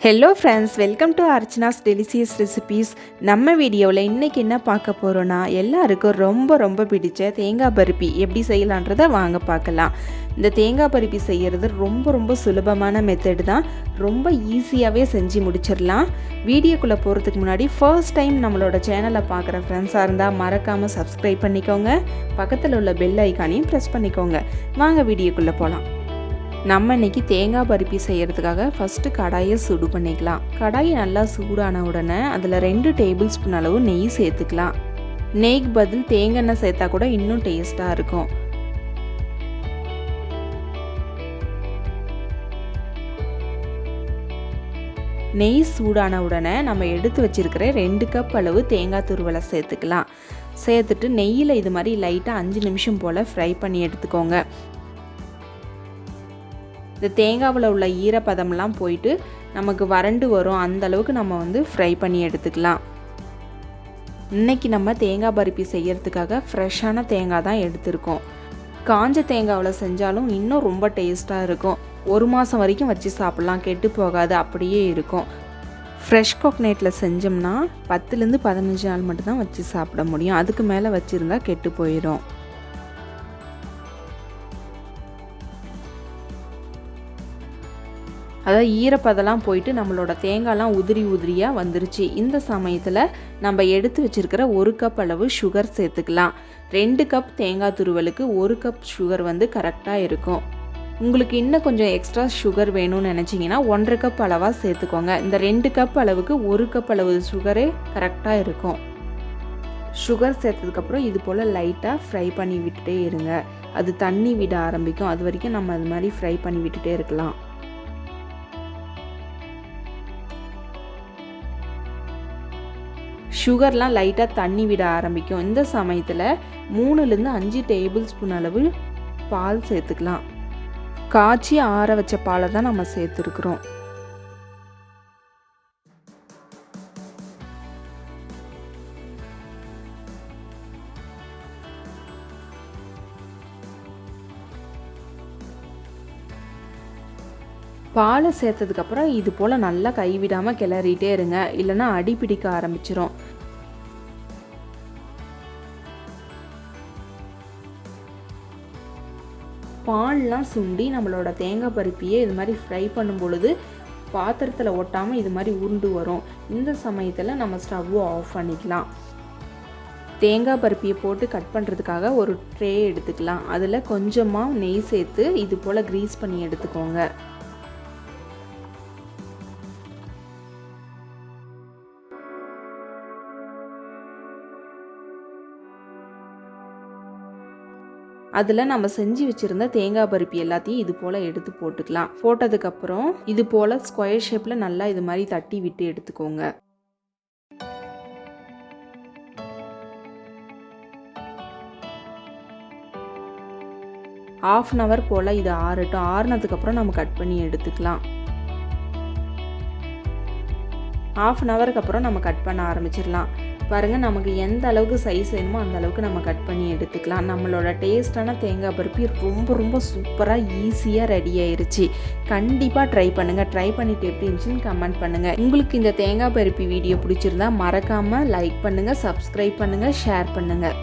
Hello friends, welcome to Archana's delicious recipes. நம்ம வீடியோவில் இன்றைக்கி என்ன பார்க்க போகிறோன்னா, எல்லாருக்கும் ரொம்ப பிடிச்ச தேங்காய் பருப்பி எப்படி செய்யலான்றதை வாங்க பார்க்கலாம். இந்த தேங்காய் பருப்பி செய்கிறது ரொம்ப சுலபமான மெத்தட் தான். ரொம்ப ஈஸியாகவே செஞ்சு முடிச்சிடலாம். வீடியோக்குள்ளே போகிறதுக்கு முன்னாடி ஃபர்ஸ்ட் டைம் நம்மளோட சேனலை பார்க்குற ஃப்ரெண்ட்ஸாக இருந்தால் மறக்காமல் சப்ஸ்கிரைப் பண்ணிக்கோங்க. பக்கத்தில் உள்ள பெல் ஐக்கானையும் ப்ரெஸ் பண்ணிக்கோங்க. வாங்க வீடியோக்குள்ளே போகலாம். நம்ம இன்றைக்கி தேங்காய் பருப்பி செய்கிறதுக்காக ஃபஸ்ட்டு கடாயை சூடு பண்ணிக்கலாம். கடாயை நல்லா சூடான உடனே அதில் 2 டேபிள் ஸ்பூன் அளவு நெய் சேர்த்துக்கலாம். நெய்க்கு பதில் தேங்காய் எண்ணெய் சேர்த்தா கூட இன்னும் டேஸ்ட்டாக இருக்கும். நெய் சூடான உடனே நம்ம எடுத்து வச்சுருக்கிற 2 கப் அளவு தேங்காய் துருவலை சேர்த்துக்கலாம். சேர்த்துட்டு நெய்யில் இது மாதிரி லைட்டாக 5 நிமிஷம் போல் ஃப்ரை பண்ணி எடுத்துக்கோங்க. இந்த தேங்காவில் உள்ள ஈரப்பதம்லாம் போயிட்டு நமக்கு வறண்டு வரும், அந்த அளவுக்கு நம்ம ஃப்ரை பண்ணி எடுத்துக்கலாம். இன்றைக்கி நம்ம தேங்காய் பருப்பி செய்கிறதுக்காக ஃப்ரெஷ்ஷான தேங்காய் தான் எடுத்திருக்கோம். காஞ்ச தேங்காவில் செஞ்சாலும் இன்னும் ரொம்ப டேஸ்ட்டாக இருக்கும். 1 மாதம் வரைக்கும் வச்சு சாப்பிட்லாம், கெட்டு போகாது, அப்படியே இருக்கும். ஃப்ரெஷ் கோகனட்டில் செஞ்சோம்னா 10லேருந்து 15 நாள் மட்டும்தான் வச்சு சாப்பிட முடியும். அதுக்கு மேலே வச்சுருந்தா கெட்டு போயிடும். அதாவது ஈரப்பதெல்லாம் போயிட்டு நம்மளோட தேங்காய்லாம் உதிரியாக வந்துருச்சு. இந்த சமயத்தில் நம்ம எடுத்து வச்சுருக்கிற 1 கப் அளவு சுகர் சேர்த்துக்கலாம். 2 கப் தேங்காய் துருவலுக்கு 1 கப் சுகர் கரெக்டாக இருக்கும். உங்களுக்கு இன்னும் கொஞ்சம் எக்ஸ்ட்ரா சுகர் வேணும்னு நினச்சிங்கன்னா 1.5 கப் அளவாக சேர்த்துக்கோங்க. இந்த 2 கப் அளவுக்கு 1 கப் அளவு சுகரே கரெக்டாக இருக்கும். சுகர் சேர்த்ததுக்கப்புறம் இது போல் லைட்டாக ஃப்ரை பண்ணி விட்டுட்டே இருங்க. அது தண்ணி விட ஆரம்பிக்கும். அது வரைக்கும் நம்ம அது மாதிரி ஃப்ரை பண்ணி விட்டுட்டே இருக்கலாம். சுகர்லாம் லைட்டாக தண்ணி விட ஆரம்பிக்கும். இந்த சமயத்தில் 3லேருந்து 5 டேபிள் ஸ்பூன் அளவு பால் சேர்த்துக்கலாம். காய்ச்சி ஆற வச்ச பாலை தான் நம்ம சேர்த்துருக்குறோம். பாலை சேர்த்ததுக்கப்புறம் இது போல் நல்லா கைவிடாமல் கிளறிட்டே இருங்க, இல்லைன்னா அடி பிடிக்க ஆரம்பிச்சிரும். பால்லாம் சுண்டி நம்மளோட தேங்காய் பருப்பியை இது மாதிரி ஃப்ரை பண்ணும் பொழுது பாத்திரத்தில் ஒட்டாமல் இது மாதிரி உருண்டு வரும். இந்த சமயத்தில் நம்ம ஸ்டவ்வை ஆஃப் பண்ணிக்கலாம். தேங்காய் பருப்பியை போட்டு கட் பண்ணுறதுக்காக ஒரு ட்ரே எடுத்துக்கலாம். அதில் கொஞ்சமாக நெய் சேர்த்து இது போல் க்ரீஸ் பண்ணி எடுத்துக்கோங்க. அதில் நம்ம செஞ்சு வச்சுருந்த தேங்காய் பருப்பி எல்லாத்தையும் இது போல் எடுத்து போட்டுக்கலாம். போட்டதுக்கப்புறம் இது போல் ஸ்கொயர் ஷேப்பில் நல்லா இது மாதிரி தட்டி விட்டு எடுத்துக்கோங்க. ½ an hour போல் இது ஆறட்டும். ஆறுனதுக்கப்புறம் நம்ம கட் பண்ணி எடுத்துக்கலாம். ½ an hourக்கு அப்புறம் நம்ம கட் பண்ண ஆரம்பிச்சிடலாம். பாருங்கள், நமக்கு எந்த அளவுக்கு சைஸ் வேணுமோ அந்த அளவுக்கு நம்ம கட் பண்ணி எடுத்துக்கலாம். நம்மளோட டேஸ்டான தேங்காய் பருப்பி ரொம்ப சூப்பராக ஈஸியாக ரெடி ஆயிருச்சு. கண்டிப்பாக ட்ரை பண்ணுங்கள். ட்ரை பண்ணிவிட்டு எப்படி இருந்துச்சுன்னு கமெண்ட் பண்ணுங்கள். உங்களுக்கு இந்த தேங்காய் பருப்பி வீடியோ பிடிச்சிருந்தா மறக்காமல் லைக் பண்ணுங்கள், சப்ஸ்கிரைப் பண்ணுங்கள், ஷேர் பண்ணுங்கள்.